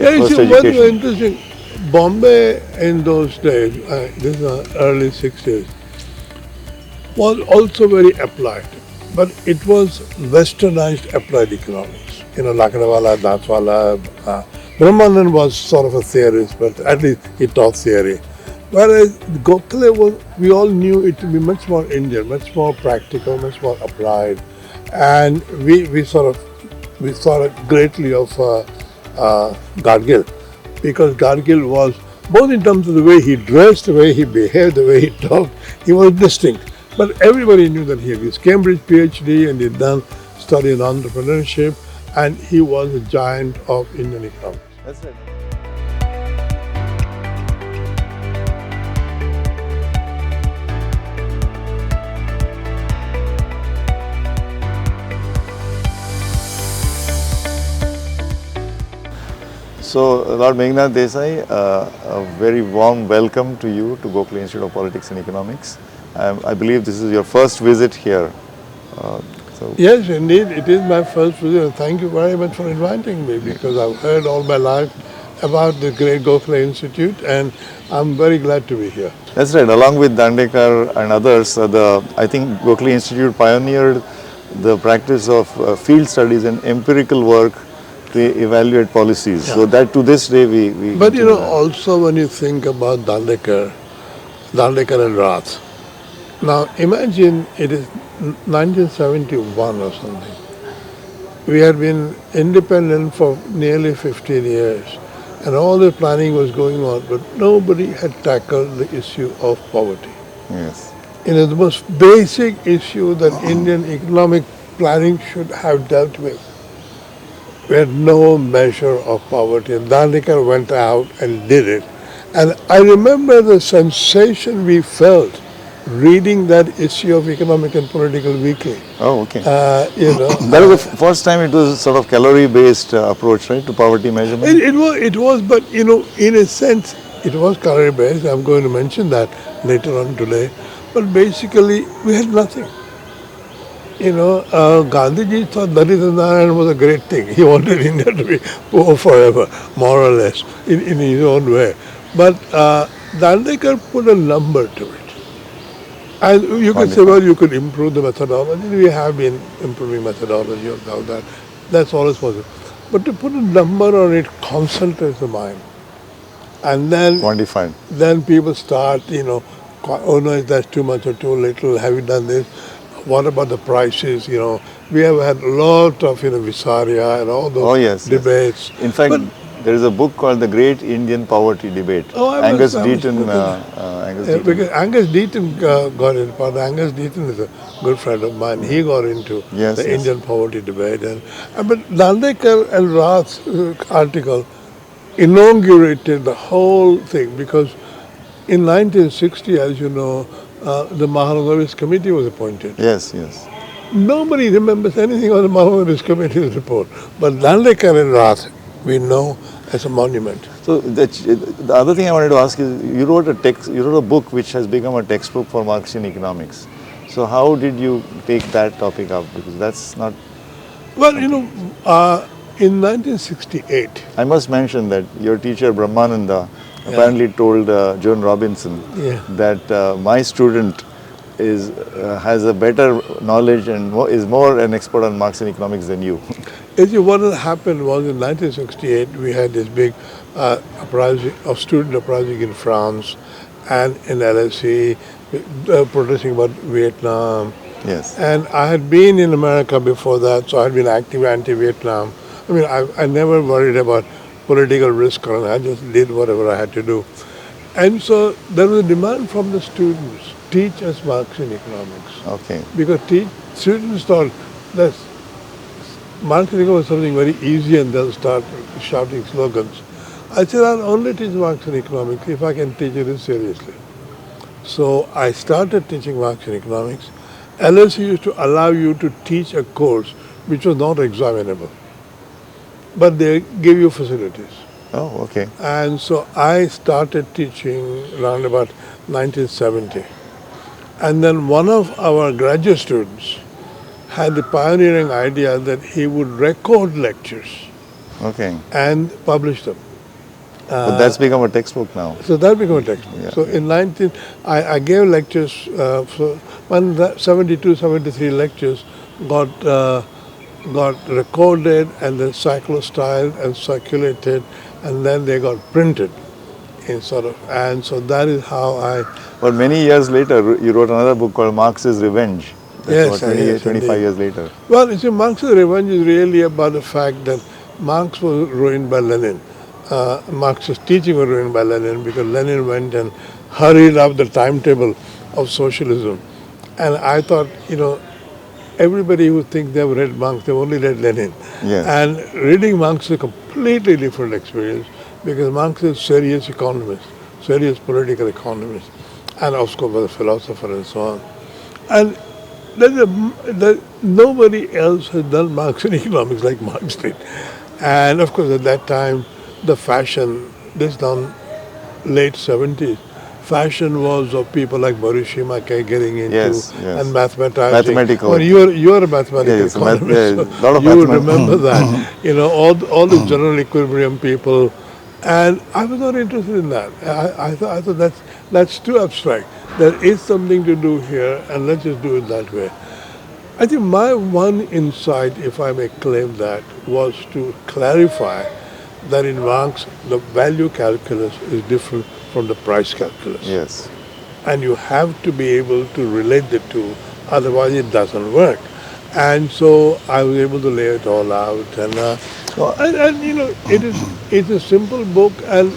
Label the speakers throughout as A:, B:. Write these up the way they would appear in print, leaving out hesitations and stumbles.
A: Yeah, you
B: first
A: see, one
B: education.
A: interesting. Bombay in those days, this is the early 60s, was also very applied. But it was westernized applied economics. You know, Lakdawala, Datswala, Brahmanan was sort of a theorist, but at least he taught theory. Whereas Gokhale was, we all knew it to be much more Indian, much more practical, much more applied. And we thought greatly of Gargil, because Gargil was, both in terms of the way he dressed, the way he behaved, the way he talked, he was distinct. But everybody knew that he had his Cambridge PhD and he'd done study in entrepreneurship, and he was a giant of Indian economics.
B: That's right. So, Lord Meghnad Desai, a very warm welcome to you to Gokhale Institute of Politics and Economics. I believe this is your first visit here. So
A: Yes, indeed, it is my first visit, and thank you very much for inviting me, because I've heard all my life about the great Gokhale Institute, and I'm very glad to be here.
B: that's right. Along with Dandekar and others, I think Gokhale Institute pioneered the practice of field studies and empirical work to evaluate policies. So that to this day we
A: But you
B: continue
A: know,
B: that.
A: also when you think about Dandekar and Rath, now imagine it is 1971 or something. We had been independent for nearly 15 years, and all the planning was going on, but nobody had tackled the issue of poverty.
B: Yes.
A: You know, the most basic issue that Indian economic planning should have dealt with. We had no measure of poverty, and Dandekar went out and did it. And I remember the sensation we felt reading that issue of Economic and Political Weekly.
B: Oh, okay.
A: You know,
B: That was the first time it was sort of calorie-based approach, right, to poverty measurement.
A: it was, but you know, in a sense, it was calorie based. I'm going to mention that later on today. But basically, we had nothing. You know, Gandhiji thought Dalit Narayan was a great thing. He wanted India to be poor forever, more or less, in his own way. But Dandekar put a number to it. And you could say,
B: Wonderful.
A: well, you could improve the methodology. We have been improving methodology of all that. That's always possible. But to put a number on it concentrates the mind. And
B: Quantified.
A: then people start, you know, oh no, that's too much or too little. Have you done this? What about the prices? You know, we have had a lot of, you know, Visaria and all those
B: Oh, yes, yes.
A: debates.
B: In fact,
A: But
B: there is a book called The Great Indian Poverty Debate.
A: Oh,
B: Angus
A: I was
B: Deaton.
A: looking
B: Angus
A: Yeah,
B: Deaton.
A: because Angus Deaton got in, but Angus Deaton is a good friend of mine. He got into
B: Yes,
A: the
B: yes.
A: Indian poverty debate. But Dandekar and Rath's article inaugurated the whole thing, because in 1960, as you know, the Mahalanobis committee was appointed.
B: Yes, yes.
A: Nobody remembers anything on the Mahalanobis committee's report, but Dandekar and Rath, we know as a monument.
B: So the other thing I wanted to ask is, you wrote a book which has become a textbook for Marxian economics. So how did you take that topic up? Because that's not.
A: Well, you know, in 1968,
B: I must mention that your teacher Brahmananda apparently told Joan Robinson
A: Yeah.
B: that my student has a better knowledge and is more an expert on Marxian economics than you.
A: as you, what had happened was in 1968, we had this big uprising of student uprising in France and in LSE, protesting about Vietnam.
B: Yes.
A: And I had been in America before that, so I had been active anti-Vietnam. I mean, I never worried about political risk, or I just did whatever I had to do. And so there was a demand from the students, teach us Marxian economics.
B: Okay.
A: Because students thought that Marxian economics was something very easy, and they'll start shouting slogans. I said, I'll only teach Marxian economics if I can teach it seriously. So I started teaching Marxian economics. LSE used to allow you to teach a course which was not examinable, but they give you facilities.
B: Oh, okay.
A: And so I started teaching around about 1970. And then one of our graduate students had the pioneering idea that he would record lectures
B: Okay.
A: and publish them.
B: But that's become a textbook now.
A: So that became a textbook.
B: Yeah,
A: So in 19, I gave lectures, so 72, 73 lectures got recorded and then cyclostyled and circulated, and then they got printed in sort of, and so that is how I.
B: But many years later, you wrote another book called Marx's Revenge. That's
A: Yes,
B: what, 20,
A: yes,
B: 25
A: indeed.
B: years later.
A: Well, you see, Marx's Revenge is really about the fact that Marx was ruined by Lenin. Marx's teaching was ruined by Lenin because Lenin went and hurried up the timetable of socialism. And I thought, everybody who thinks they've read Marx, they've only read Lenin.
B: Yes.
A: And reading Marx is a completely different experience because Marx is a serious economist, serious political economist, and of course was a philosopher and so on. And nobody else has done Marxian economics like Marx did. And of course at that time, the fashion, this done late 70s, fashion was of people like Morishima getting into
B: Yes, yes.
A: and mathematizing.
B: Mathematical.
A: Well, you're a mathematical
B: Yes,
A: economist,
B: lot of
A: you would
B: mathemat-
A: remember that. All the general equilibrium people. And I was not interested in that. I thought that's too abstract. There is something to do here, and let's just do it that way. I think my one insight, if I may claim that, was to clarify that in Marx, the value calculus is different from the price calculus.
B: Yes.
A: And you have to be able to relate the two, otherwise it doesn't work. And so I was able to lay it all out. It's a simple book, and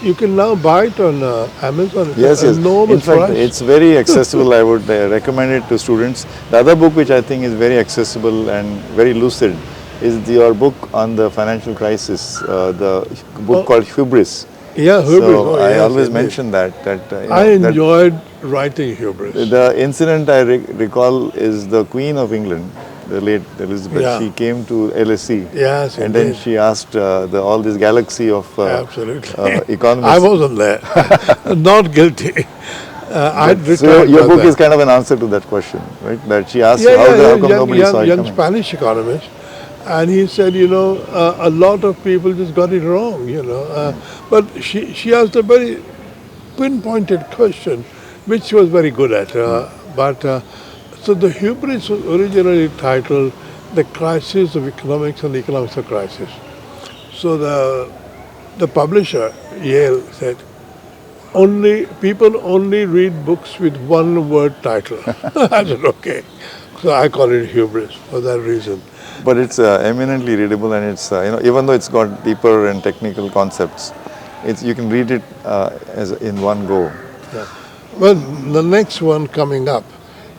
A: you can now buy it on Amazon.
B: Yes, yes.
A: Enormous
B: In fact,
A: price.
B: it's very accessible. I would recommend it to students. The other book which I think is very accessible and very lucid is your book on the financial crisis, the book called Hubris.
A: Yeah, Hubris.
B: So I
A: yes,
B: always
A: indeed.
B: mention that.
A: I enjoyed writing Hubris.
B: The incident I recall is the Queen of England, the late Elizabeth.
A: Yeah.
B: She came to LSE.
A: Yes,
B: And then
A: indeed.
B: she asked all this galaxy of
A: Absolutely.
B: economists.
A: I wasn't there. Not guilty. I'd
B: So
A: retired
B: your
A: by
B: book
A: then.
B: is kind of an answer to that question, right? That she asked,
A: Yeah,
B: how come
A: young,
B: nobody saw it
A: young
B: coming?
A: Spanish economist. And he said, a lot of people just got it wrong, but she asked a very pinpointed question, which she was very good at. So the Hubris was originally titled The Crisis of Economics and the Economics of Crisis. So the publisher, Yale, said, people only read books with one word title. I said, okay. So I call it Hubris for that reason.
B: But it's eminently readable, and it's even though it's got deeper and technical concepts, you can read it as in one go.
A: Yeah. Well, the next one coming up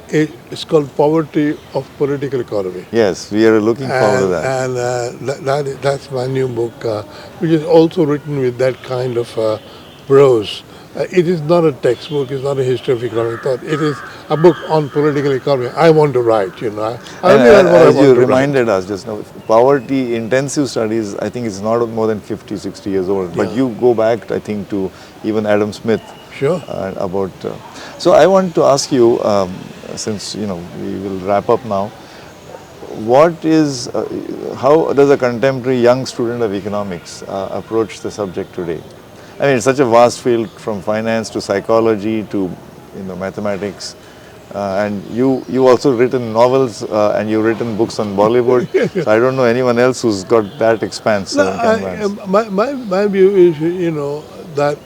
A: is called Poverty of Political Economy.
B: Yes, we are looking forward to that.
A: And that's my new book, which is also written with that kind of prose. It is not a textbook, it's not a history of economic thought. It is a book on political economy. I want to write, I only write what I
B: As
A: want
B: you
A: to
B: reminded us just now, poverty intensive studies, I think it's not more than 50, 60 years old. But
A: Yeah.
B: you go back, I think, to even Adam Smith.
A: write. Sure.
B: About. So I want to ask you, since we will wrap up now, how does a contemporary young student of economics approach the subject today? I mean, it's such a vast field, from finance to psychology to mathematics, and you also written novels and you've written books on Bollywood. So I don't know anyone else who's got that expanse.
A: No, my view is, that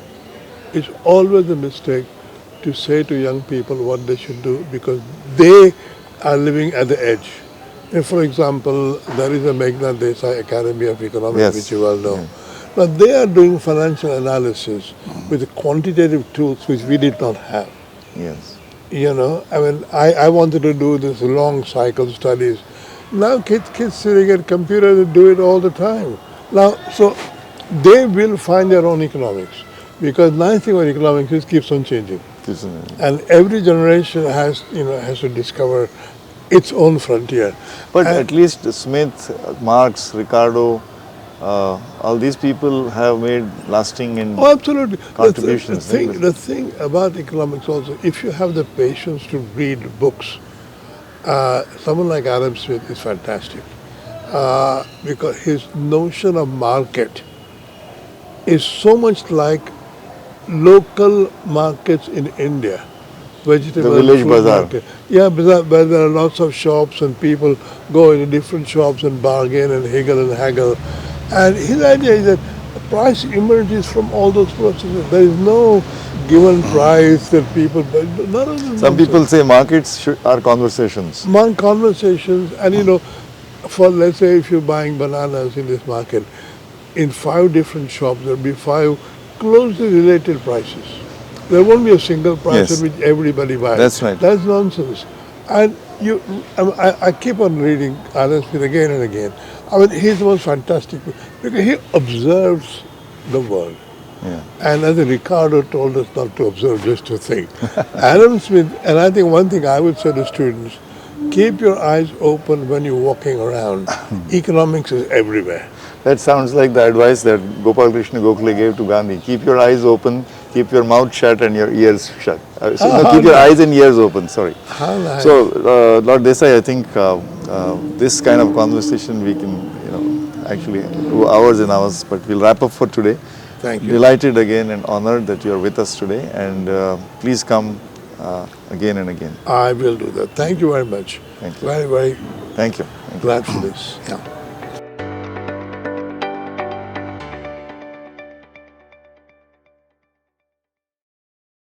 A: it's always a mistake to say to young people what they should do because they are living at the edge. And for example, there is a Meghna Desai Academy of Economics,
B: Yes.
A: which you well know.
B: Yeah.
A: Now they are doing financial analysis with quantitative tools which we did not have.
B: Yes.
A: I wanted to do this long cycle studies. Now kids sitting at computers do it all the time. Now, so they will find their own economics because nice thing about economics is it keeps on changing. And every generation has to discover its own frontier.
B: But at least Smith, Marx, Ricardo, all these people have made lasting and
A: Absolutely.
B: contributions.
A: The thing about economics also, if you have the patience to read books, someone like Adam Smith is fantastic because his notion of market is so much like local markets in India. Vegetable
B: The village
A: fruit
B: bazaar.
A: market. Yeah, bazaar, where there are lots of shops and people go into different shops and bargain and haggle and haggle. And his idea is that the price emerges from all those processes. There is no given price that people, but none of them.
B: Some people say markets are conversations.
A: Among conversations, and for let's say if you're buying bananas in this market, in 5 different shops there'll be 5 closely related prices. There won't be a single price
B: Yes.
A: at which everybody buys.
B: That's right.
A: That's nonsense. And I keep on reading Adam Smith again and again. I mean, he's the most fantastic because he observes the world.
B: Yeah.
A: And as Ricardo told us not to observe, just to think. Adam Smith, and I think one thing I would say to students, keep your eyes open when you're walking around. Economics is everywhere.
B: That sounds like the advice that Gopal Krishna Gokhale gave to Gandhi. Keep your eyes open, keep your mouth shut and your ears shut. Keep your eyes and ears open, sorry.
A: How nice.
B: So, Lord Desai, I think this kind of conversation we can, actually do hours and hours, but we'll wrap up for today.
A: Thank you.
B: Delighted again and honored that you're with us today, and please come again and again.
A: I will do that. Thank you very much.
B: Thank you.
A: Very, very
B: Thank you.
A: glad for this. Yeah.